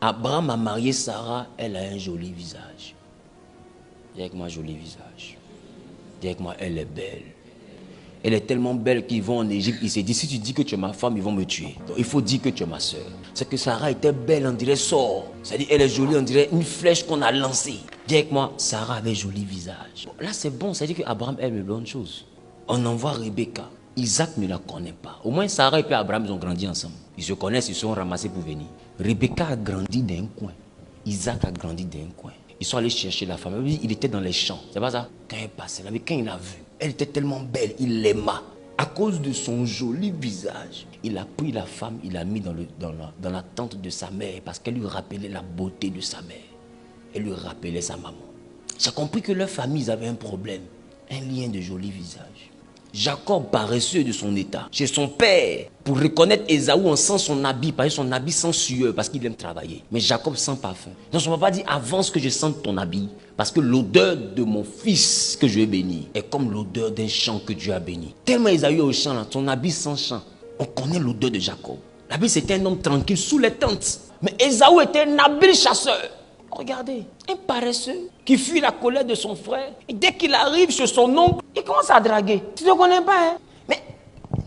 Abraham a marié Sarah, elle a un joli visage. Dis avec moi, joli visage. Dis avec moi, elle est belle. Elle est tellement belle qu'ils vont en Égypte, il s'est dit, si tu dis que tu es ma femme, ils vont me tuer. Donc il faut dire que tu es ma soeur. C'est que Sarah était belle, on dirait sort. C'est-à-dire, elle est jolie, on dirait une flèche qu'on a lancée. Dis avec moi, Sarah avait un joli visage. Bon, là c'est bon, c'est-à-dire qu'Abraham aime les bonnes choses. On envoie Rebecca. Isaac ne la connaît pas. Au moins Sarah et puis Abraham, ils ont grandi ensemble. Ils se connaissent, ils se sont ramassés pour venir. Rebecca a grandi d'un coin. Isaac a grandi d'un coin. Ils sont allés chercher la femme. Il était dans les champs. C'est pas ça? Quand il passait, quand il l'a vue, elle était tellement belle, il l'aima. À cause de son joli visage, il a pris la femme, il l'a mis dans la tente de sa mère parce qu'elle lui rappelait la beauté de sa mère. Elle lui rappelait sa maman. J'ai compris que leur famille avait un problème, un lien de joli visage. Jacob, paresseux de son état, chez son père, pour reconnaître Ésaü, on sent son habit, parce que son habit sent sueur, parce qu'il aime travailler. Mais Jacob sent parfum. Donc son papa dit, avance que je sente ton habit, parce que l'odeur de mon fils que je vais bénir est comme l'odeur d'un champ que Dieu a béni. Tellement Ésaü est au champ, là, son habit sent champ. On connaît l'odeur de Jacob. L'habit, c'était un homme tranquille sous les tentes. Mais Ésaü était un habile chasseur. Regardez, un paresseux qui fuit la colère de son frère. Et dès qu'il arrive chez son oncle, il commence à draguer. Tu ne connais pas, hein? Mais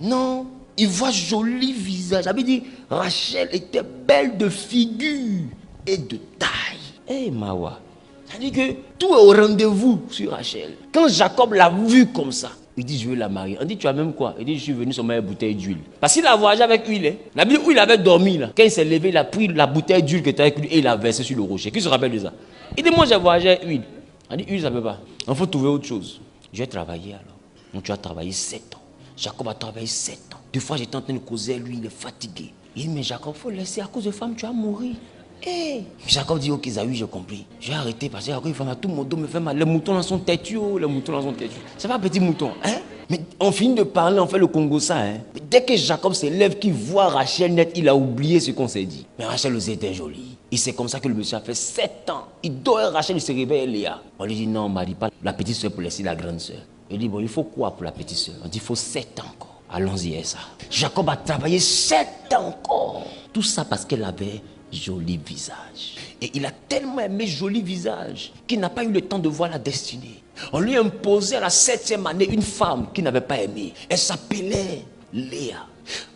non, il voit joli visage. Ça veut dire, Rachel était belle de figure et de taille. Eh Mawa, ça veut dire que tout est au rendez-vous sur Rachel. Quand Jacob l'a vue comme ça, il dit, je veux la marier. On dit, tu as même quoi? Il dit, je suis venu sur ma bouteille d'huile. Parce qu'il a voyagé avec huile. Hein? La Bible où il avait dormi, là. Quand il s'est levé, il a pris la bouteille d'huile qui était avec lui et il l'a versé sur le rocher. Qui se rappelle de ça? Il dit, moi j'ai voyagé avec huile. On dit, huile, ça ne peut pas. Il faut trouver autre chose. Je vais travailler alors. Donc tu as travaillé 7 ans. Jacob a travaillé 7 ans. Deux fois, j'étais en train de causer, lui, il est fatigué. Il dit, mais Jacob, il faut laisser à cause de femme, tu vas mourir. Hey. Jacob dit, ok, Esaü, j'ai compris. Je vais arrêter parce que tout mon dos me fait mal. Les moutons là sont têtus, les moutons là sont têtus. C'est pas un petit mouton, hein? Mais on finit de parler, on fait le Congo ça, hein? Mais dès que Jacob s'élève, qu'il voit Rachel net, il a oublié ce qu'on s'est dit. Mais Rachel aussi était jolie. Et c'est comme ça que le monsieur a fait 7 ans. Il dort Rachel, il se réveille Léa. On lui dit, non, on ne marie pas la petite soeur pour laisser la grande soeur. Il dit, bon, il faut quoi pour la petite soeur? On dit, il faut 7 ans encore. Allons-y, ça. Jacob a travaillé 7 ans encore. Tout ça parce qu'elle avait joli visage. Et il a tellement aimé joli visage qu'il n'a pas eu le temps de voir la destinée. On lui a imposé à la 7e année une femme qu'il n'avait pas aimée. Elle s'appelait Léa.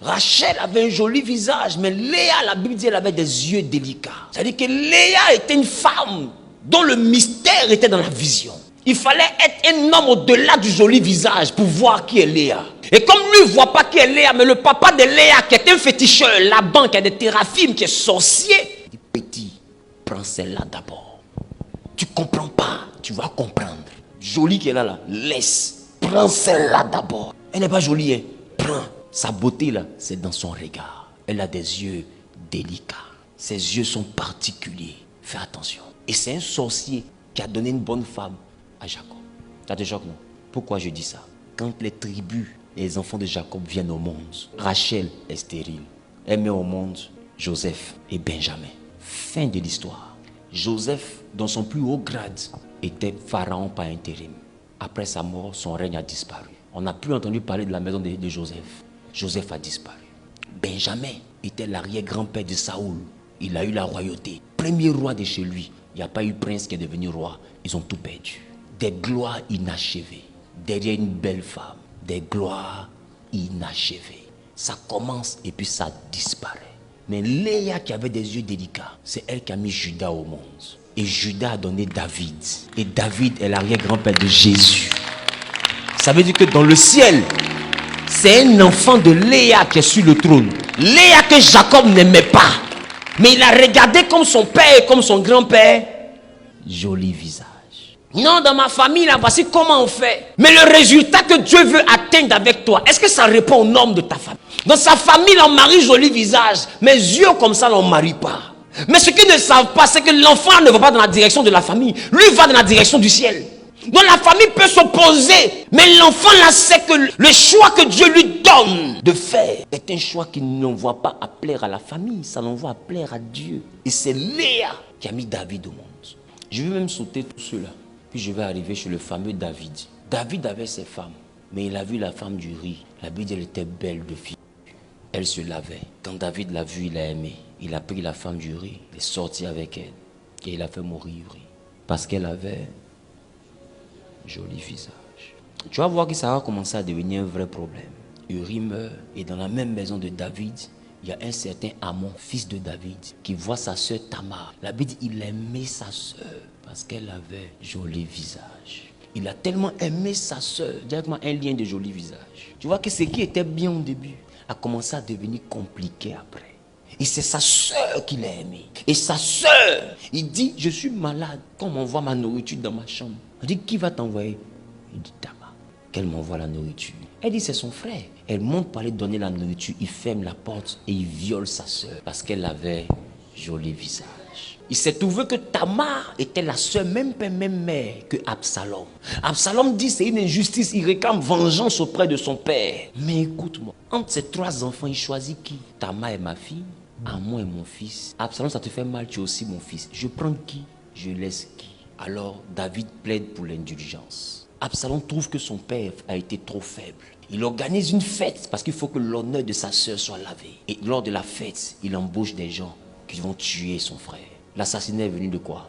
Rachel avait un joli visage, mais Léa, la Bible dit, elle avait des yeux délicats. C'est-à-dire que Léa était une femme dont le mystère était dans la vision. Il fallait être un homme au-delà du joli visage pour voir qui est Léa. Et comme lui ne voit pas qui est Léa, mais le papa de Léa, qui est un féticheur, Laban, qui a des théraphimes, qui est sorcier, il dit, petit, prends celle-là d'abord. Tu ne comprends pas, tu vas comprendre. Jolie qu'elle a là, laisse. Prends celle-là d'abord. Elle n'est pas jolie, hein. Prends. Sa beauté là, c'est dans son regard. Elle a des yeux délicats. Ses yeux sont particuliers. Fais attention. Et c'est un sorcier qui a donné une bonne femme à Jacob. Ça te choque, non? Pourquoi je dis ça? Quand les tribus, les enfants de Jacob viennent au monde, Rachel est stérile. Elle met au monde Joseph et Benjamin. Fin de l'histoire. Joseph, dans son plus haut grade, était pharaon par intérim. Après sa mort, son règne a disparu. On n'a plus entendu parler de la maison de Joseph. Joseph a disparu. Benjamin était l'arrière-grand-père de Saoul. Il a eu la royauté. Premier roi de chez lui. Il n'y a pas eu prince qui est devenu roi. Ils ont tout perdu. Des gloires inachevées. Derrière une belle femme. Des gloires inachevées. Ça commence et puis ça disparaît. Mais Léa qui avait des yeux délicats, c'est elle qui a mis Judas au monde. Et Judas a donné David. Et David est l'arrière-grand-père de Jésus. Ça veut dire que dans le ciel, c'est un enfant de Léa qui est sur le trône. Léa que Jacob n'aimait pas. Mais il a regardé comme son père et comme son grand-père. Joli visage. Non, dans ma famille, là, voici comment on fait. Mais le résultat que Dieu veut atteindre avec toi, est-ce que ça répond aux normes de ta famille? Dans sa famille, là, on marie joli visage. Mais yeux comme ça, là, on ne marie pas. Mais ce qu'ils ne savent pas, c'est que l'enfant ne va pas dans la direction de la famille. Lui va dans la direction du ciel. Donc la famille peut s'opposer. Mais l'enfant là sait que le choix que Dieu lui donne de faire est un choix qui n'envoie pas à plaire à la famille. Ça l'envoie à plaire à Dieu. Et c'est Léa qui a mis David au monde. Je vais même sauter tout cela. Puis je vais arriver chez le fameux David. David avait ses femmes. Mais il a vu la femme du riz. La Bible elle était belle de fille. Elle se lavait. Quand David l'a vue, il l'a aimée. Il a pris la femme d'Uri, il est sorti avec elle. Et il a fait mourir Uri. Parce qu'elle avait un joli visage. Tu vas voir que ça va commencer à devenir un vrai problème. Uri meurt et dans la même maison de David, il y a un certain Amon, fils de David, qui voit sa sœur Tamar. La Bible dit il aimait sa sœur parce qu'elle avait un joli visage. Il a tellement aimé sa sœur, directement un lien de joli visage. Tu vois que ce qui était bien au début a commencé à devenir compliqué après. Et c'est sa sœur qu'il a aimé. Et sa sœur, il dit, je suis malade. Quand on m'envoie ma nourriture dans ma chambre, on dit, qui va t'envoyer? Il dit, Tamar, qu'elle m'envoie la nourriture. Elle dit, c'est son frère. Elle monte pour aller donner la nourriture. Il ferme la porte et il viole sa sœur parce qu'elle avait un joli visage. Il s'est trouvé que Tamar était la sœur, même père, même mère que Absalom. Absalom dit c'est une injustice, il réclame vengeance auprès de son père. Mais écoute-moi, entre ces trois enfants, il choisit qui? Tamar est ma fille, Amon est mon fils. Absalom, ça te fait mal, tu es aussi mon fils. Je prends qui? Je laisse qui? Alors David plaide pour l'indulgence. Absalom trouve que son père a été trop faible. Il organise une fête parce qu'il faut que l'honneur de sa sœur soit lavé. Et lors de la fête, il embauche des gens qui vont tuer son frère. L'assassinat est venu de quoi?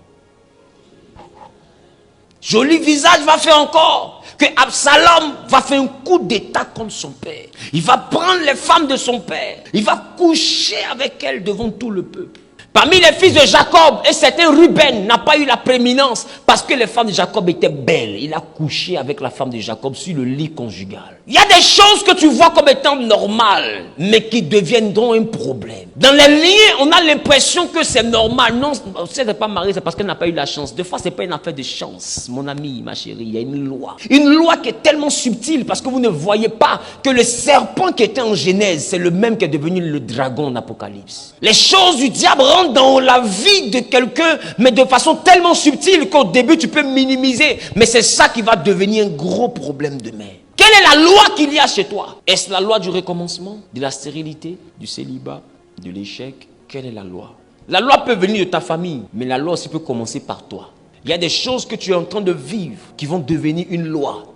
Joli visage va faire encore que Absalom va faire un coup d'état contre son père. Il va prendre les femmes de son père. Il va coucher avec elles devant tout le peuple. Parmi les fils de Jacob, un certain Ruben n'a pas eu la prééminence parce que les femmes de Jacob étaient belles. Il a couché avec la femme de Jacob sur le lit conjugal. Il y a des choses que tu vois comme étant normales, mais qui deviendront un problème. Dans les liens, on a l'impression que c'est normal. Non, si elle n'est pas mariée, c'est parce qu'elle n'a pas eu la chance. Des fois, ce n'est pas une affaire de chance. Mon ami, ma chérie, il y a une loi. Une loi qui est tellement subtile parce que vous ne voyez pas que le serpent qui était en Genèse, c'est le même qui est devenu le dragon en Apocalypse. Les choses du diable rentrent dans la vie de quelqu'un, mais de façon tellement subtile qu'au début, tu peux minimiser. Mais c'est ça qui va devenir un gros problème demain. Quelle est la loi qu'il y a chez toi? Est-ce la loi du recommencement, de la stérilité, du célibat, de l'échec? Quelle est la loi? La loi peut venir de ta famille, mais la loi aussi peut commencer par toi. Il y a des choses que tu es en train de vivre qui vont devenir une loi.